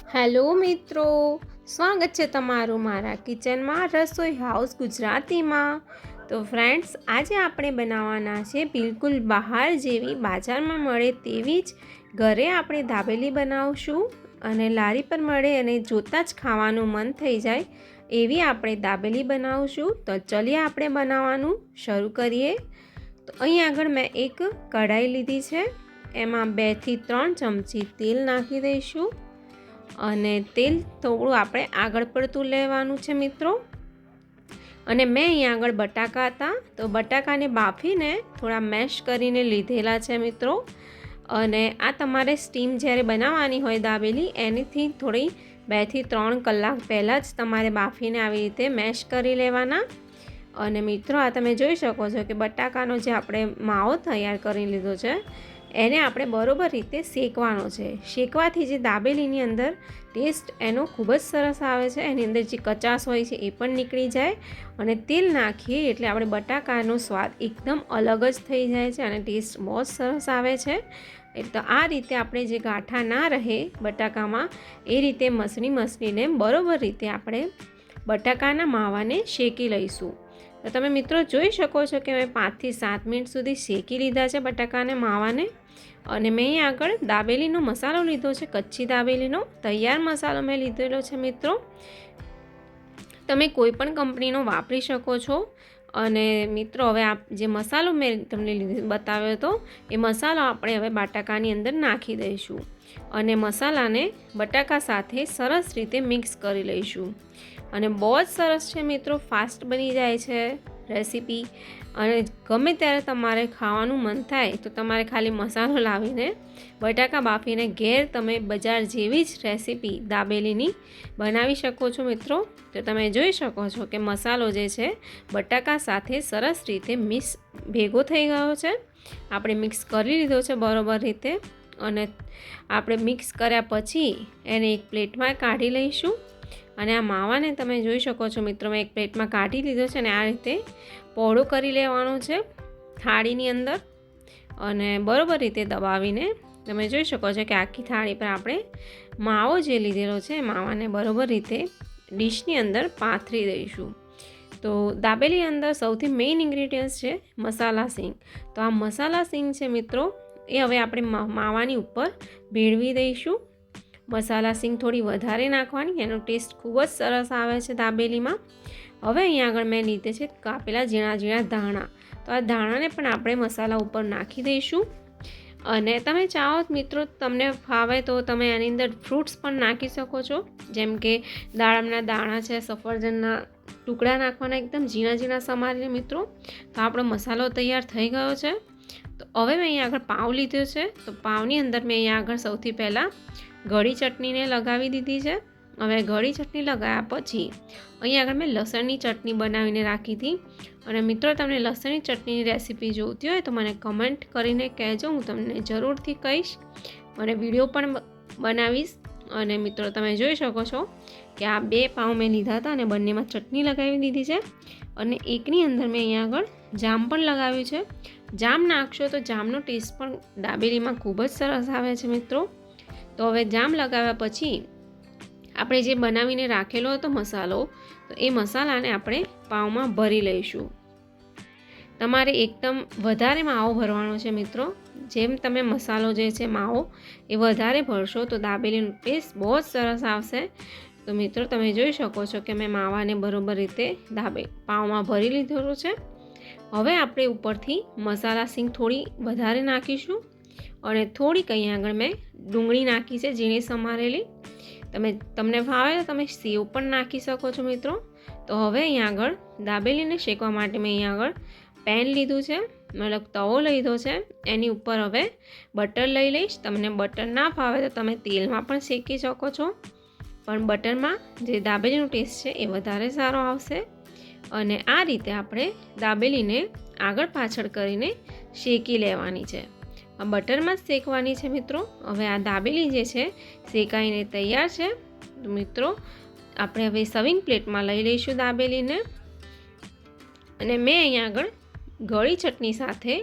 Hello મિત્રો, સ્વાગત છે તમારું મારા કિચનમાં રસોઈ હાઉસ ગુજરાતીમાં। તો ફ્રેન્ડ્સ, આજે આપણે બનાવવાના છે બિલકુલ બહાર જેવી બજારમાં મળે તેવી જ ઘરે આપણે દાબેલી બનાવશું અને લારી પર મળે અને જોતાં જ ખાવાનું મન થઈ જાય એવી આપણે દાબેલી બનાવશું। તો ચલીએ આપણે બનાવવાનું શરૂ કરીએ। તો અહીં આગળ મેં એક કઢાઈ લીધી છે, એમાં 2 થી 3 ચમચી તેલ નાખી દઈશું અને તેલ થોડું આપણે આગળ પડતું લેવાનું છે મિત્રો। અને મેં અહીંયા આગળ બટાકા હતા તો બટાકાને બાફીને થોડા મેશ કરીને લીધેલા છે મિત્રો। અને આ તમારે સ્ટીમ જ્યારે બનાવવાની હોય દાબેલી એનીથી થોડી 2 થી 3 કલાક પહેલાં જ તમારે બાફીને આવી રીતે મેશ કરી લેવાના। અને મિત્રો, આ તમે જોઈ શકો છો કે બટાકાનો જે આપણે માવો તૈયાર કરી લીધો છે એને આપણે બરોબર રીતે શેકવાનો છે। શેકવાથી જે દાબેલીની અંદર ટેસ્ટ એનો ખૂબ જ સરસ આવે છે, એની અંદર જે કચાશ હોય છે એ પણ નીકળી જાય અને તેલ નાખીએ એટલે આપણે બટાકાનો સ્વાદ એકદમ અલગ જ થઈ જાય છે અને ટેસ્ટ બહુ જ સરસ આવે છે। તો આ રીતે આપણે જે ગાંઠા ના રહે બટાકામાં એ રીતે મસળીને બરોબર રીતે આપણે બટાકાના માવાને શેકી લઈશું। તો તમે મિત્રો જોઈ શકો છો કે મેં 5 થી 7 મિનિટ સુધી શેકી લીધા છે બટાકાને માવાને। અને મેં અહીં આગળ દાબેલીનો મસાલો લીધો છે, કચ્છી દાબેલીનો તૈયાર મસાલો મેં લીધેલો છે મિત્રો। તમે કોઈ પણ કંપનીનો વાપરી શકો છો। અને મિત્રો, હવે આ જે મસાલો મેં તમને બતાવ્યો હતો એ મસાલો આપણે હવે બટાકાની અંદર નાખી દઈશું અને મસાલાને બટાકા સાથે સરસ રીતે મિક્સ કરી લઈશું। અને બહુ જ સરસ છે મિત્રો, ફાસ્ટ બની જાય છે રેસીપી। અને ગમે ત્યારે તમારે ખાવાનું મન થાય તો તમારે ખાલી મસાલો લાવીને બટાકા બાફીને ઘેર તમે બજાર જેવી જ રેસીપી દાબેલીની બનાવી શકો છો મિત્રો। તો તમે જોઈ શકો છો કે મસાલો જે છે બટાકા સાથે સરસ રીતે ભેગો થઈ ગયો છે। આપણે મિક્સ કરી લીધો છે બરોબર રીતે અને આપણે મિક્સ કર્યા પછી એને એક પ્લેટમાં કાઢી લઈશું। અને આ માવાને તમે જોઈ શકો છો મિત્રો, મેં એક પ્લેટમાં કાઢી લીધો છે અને આ રીતે પહોળો કરી લેવાનો છે થાળીની અંદર અને બરોબર રીતે દબાવીને તમે જોઈ શકો છો કે આખી થાળી પર આપણે માવો જે લીધેલો છે માવાને બરોબર રીતે ડીશની અંદર પાથરી દઈશું। તો દાબેલી અંદર સૌથી મેઇન ઇન્ગ્રીડિયન્ટ્સ છે મસાલા સિંગ। તો આ મસાલા સિંગ છે મિત્રો, એ હવે આપણે માવાની ઉપર ભેળવી દઈશું। મસાલા સિંગ થોડી વધારે નાખવાની, એનો ટેસ્ટ ખૂબ જ સરસ આવે છે દાબેલીમાં। હવે અહીંયા આગળ મેં લીધે છે કાપેલા ઝીણા ઝીણા ધાણા, તો આ ધાણાને પણ આપણે મસાલા ઉપર નાખી દઈશું। અને તમે ચાહો મિત્રો, તમને ફાવે તો તમે આની અંદર ફ્રૂટ્સ પણ નાખી શકો છો, જેમ કે દાડમના દાણા છે, સફરજનના ટુકડા નાખવાના એકદમ ઝીણા ઝીણા સમારીને મિત્રો। તો આપણો મસાલો તૈયાર થઈ ગયો છે। તો હવે મેં અહીંયા આગળ પાવ લીધો છે, તો પાવની અંદર મેં અહીંયા આગળ સૌથી પહેલાં ગળી ચટણીને લગાવી દીધી છે। હવે ગળી ચટણી લગાવ્યા પછી અહીંયા આગળ મેં લસણની ચટણી બનાવીને રાખી હતી। અને મિત્રો, તમને લસણની ચટણીની રેસીપી જોઈતી હોય તો મને કમેન્ટ કરીને કહેજો, હું તમને જરૂરથી કહીશ અને વિડીયો પણ બનાવીશ। અને મિત્રો, તમે જોઈ શકો છો કે આ 2 પાવ મેં લીધા હતા અને બંનેમાં ચટણી લગાવી દીધી છે અને એકની અંદર મેં અહીંયા આગળ જામ પણ લગાવ્યું છે। જામ નાખશો તો જામનો ટેસ્ટ પણ દાબેલીમાં ખૂબ જ સરસ આવે છે મિત્રો। તો હવે જામ લગાવ્યા પછી આપણે જે બનાવીને રાખેલો હતો મસાલો, તો એ મસાલાને આપણે પાવમાં ભરી લઈશું। તમારે એકદમ વધારે માવો ભરવાનો છે મિત્રો, જેમ તમે મસાલો જે છે માવો એ વધારે ભરશો તો દાબેલીનો ટેસ્ટ બહુ જ સરસ આવશે। તો મિત્રો, તમે જોઈ શકો છો કે મેં માવાને બરોબર રીતે પાવમાં ભરી લીધેલો છે। હવે આપણે ઉપરથી મસાલા સિંગ થોડી વધારે નાખીશું અને થોડીક અહીંયા આગળ મેં ડુંગળી નાખી છે ઝીણી સમારેલી। તમને ભાવે તો તમે સેવ પણ નાખી શકો છો મિત્રો। તો હવે અહીંયા આગળ દાબેલીને શેકવા માટે મેં અહીંયા આગળ પેન લીધું છે, મતલબ તવો લીધો છે, એની ઉપર હવે બટર લઈ લઈશ। તમને બટર ના ભાવે તો તમે તેલમાં પણ શેકી શકો છો, પણ બટરમાં જે દાબેલીનો ટેસ્ટ છે એ વધારે સારો આવશે। અને આ રીતે આપણે દાબેલીને આગળ પાછળ કરીને શેકી લેવાની છે, બટરમાં જ શેકવાની છે મિત્રો। હવે આ દાબેલી જે છે શેકાઈને તૈયાર છે। તો મિત્રો, આપણે હવે સર્વિંગ પ્લેટમાં લઈ લઈશું દાબેલીને અને મેં અહીંયા આગળ ગળી ચટણી સાથે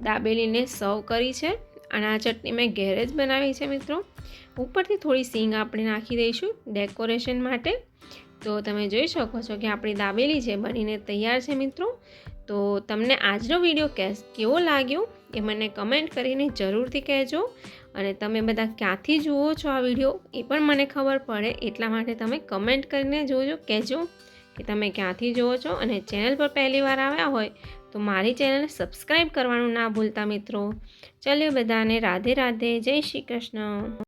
દાબેલીને સર્વ કરી છે। અને આ ચટણી મેં ઘેર જ બનાવી છે મિત્રો. ઉપરથી થોડી સીંગ આપણે નાખી દઈશું ડેકોરેશન માટે. તો તમે જોઈ શકો છો કે આપણી દાબેલી છે બનીને તૈયાર છે મિત્રો. તો તમને આજનો વિડીયો કેવો લાગ્યો એ મને કમેન્ટ કરીને જરૂરથી કહેજો. અને તમે બધા ક્યાંથી જુઓ છો આ વિડીયો એ પણ મને ખબર પડે, એટલા માટે તમે કમેન્ટ કરીને કહેજો કે તમે ક્યાંથી જુઓ છો. અને ચેનલ પર પહેલી વાર આવ્યા હોય તો મારી ચેનલને સબસ્ક્રાઈબ કરવાનું ના ભૂલતા મિત્રો. ચાલો બધાને રાધે રાધે, જય શ્રી કૃષ્ણ.